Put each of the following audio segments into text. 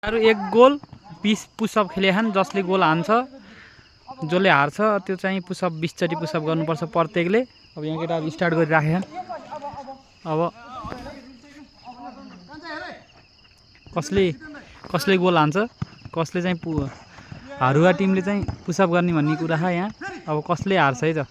एक goal 20 push-up खेलेछन्। जसले goal हान्छ जसले हार्छ त्यो चाहिँ पुसअप 20 चोटि पुसअप गर्नुपर्छ प्रत्येकले। अब यहाँ केटाहरु स्टार्ट गरिराखेछन्। अब कसले गोल हान्छ, कसले चाहिँ हारुवा टिमले चाहिँ पुसअप गर्ने भन्ने कुरा छ यहाँ। अब कसले हार्छ है त।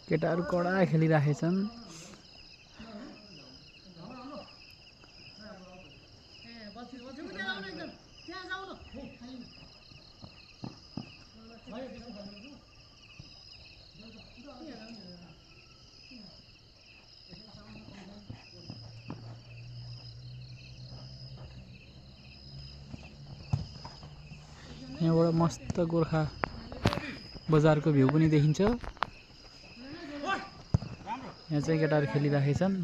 केटाहरु कडा खेलिराखेछन्। यहाँबाट मस्त गोर्खा बजारको भ्यू पनि देखिन्छ। यहाँ चाहिँ केटाहरु खेलिराखेछन्।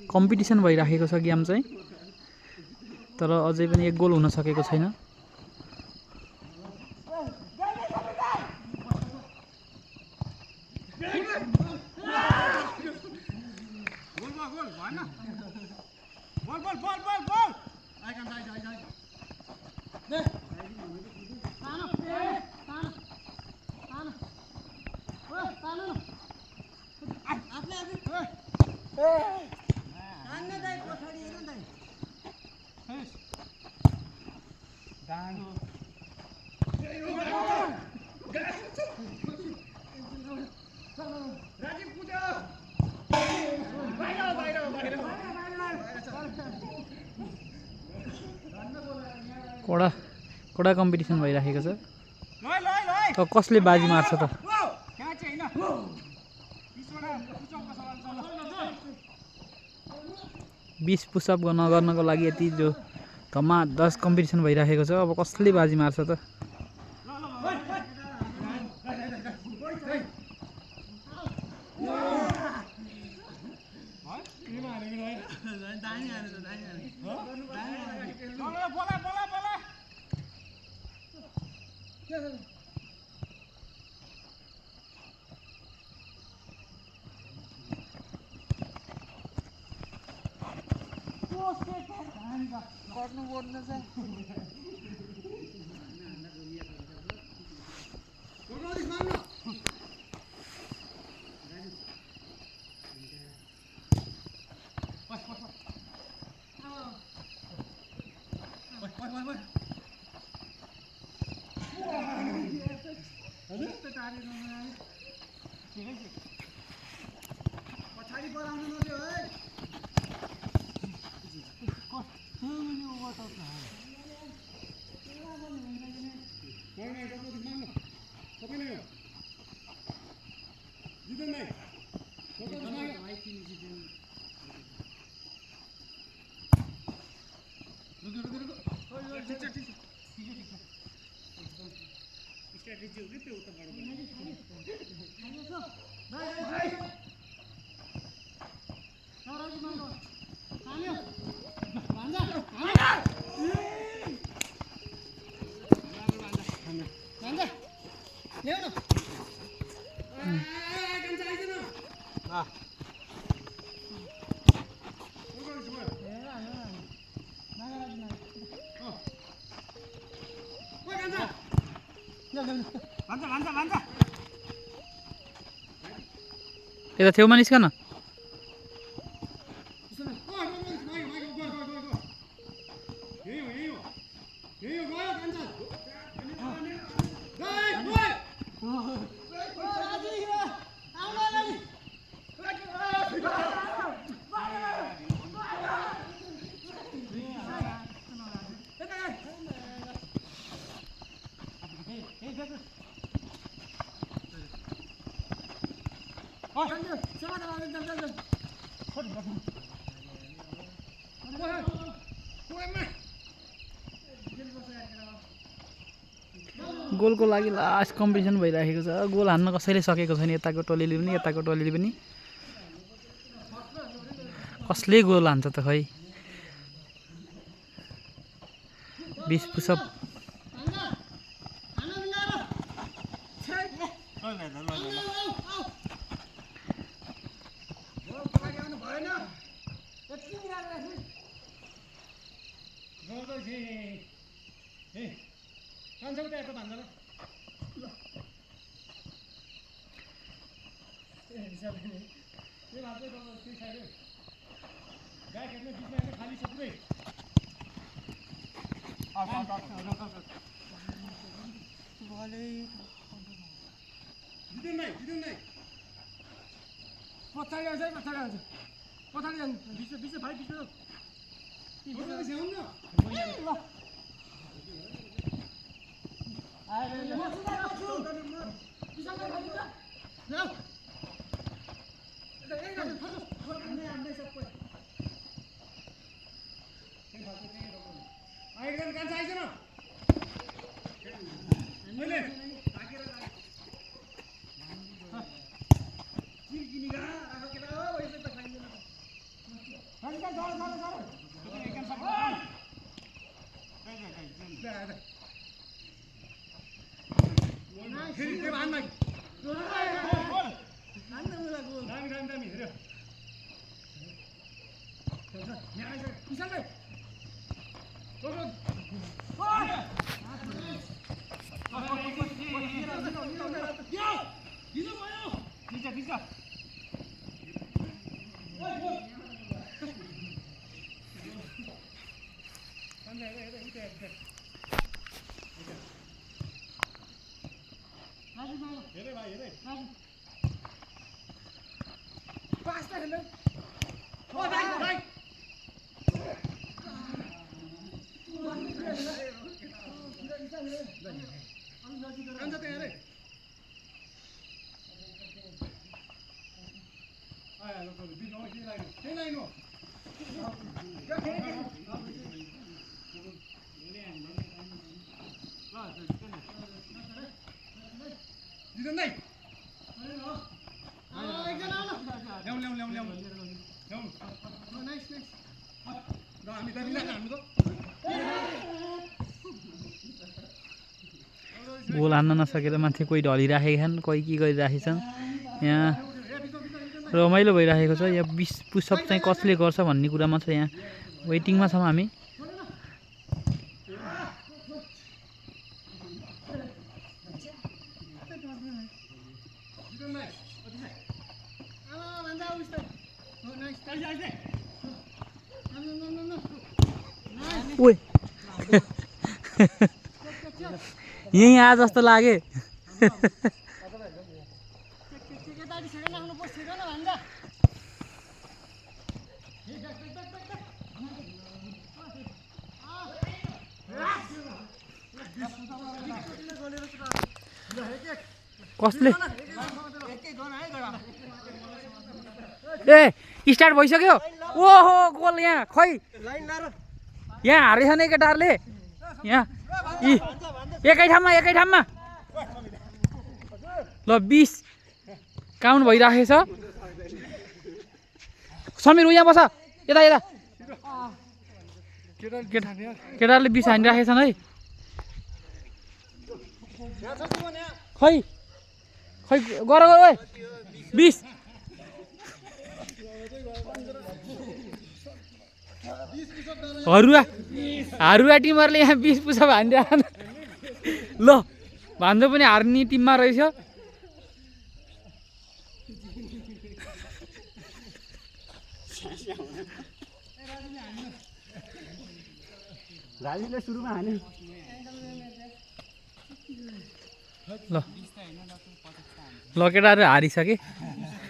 कम्पिटिसन भइराखेको छ गेम चाहिँ, तर अझै पनि एक गोल हुन सकेको छैन। कडा कम्पिटिसन भइराखेको छ। त कसले बाजी मार्छ त। बीस पुसअप गर्नको लागि यति जो धमाधस कम्पिटिसन भइराखेको छ। अब कसले बाजी मार्छ त। यता छेउमा निस्कन गोलको लागि लास्ट कम्पिटिसन भइराखेको छ गोल हान्न कसैले सकेको छैन यताको टोलीले पनि यताको टोलीले पनि कसले गोल हान्छ त खै 20 पुसअप गोल हान्न नसकेर मान्छे कोही ढलिराखेका छन् कोही के गरिराखेछन् यहाँ रमाइलो भइराखेको छ यहाँ 20 पुसअप चाहिँ कसले गर्छ भन्ने कुरामा छ यहाँ वेटिङमा छौँ हामी ओए यही आ जस्तो लागे कसले ए स्टार्ट भइसक्यो ओहो गोल यहाँ खै यहाँ हारेछ नि केटाहरूले यहाँ एकै ठाउँमा ल 20 काउन्ट भइराखेको छ समीर यहाँ बस यता यता केटाहरूले 20 हानिराखेछन् है खै खै गर ओए 20 हारुवा टिमहरूले यहाँ 20 पुसअप हानिदिएको ल भान्जो पनि हार्ने टिममा रहेछ राजीले सुरुमा हाने ल केटाहरू हारिसके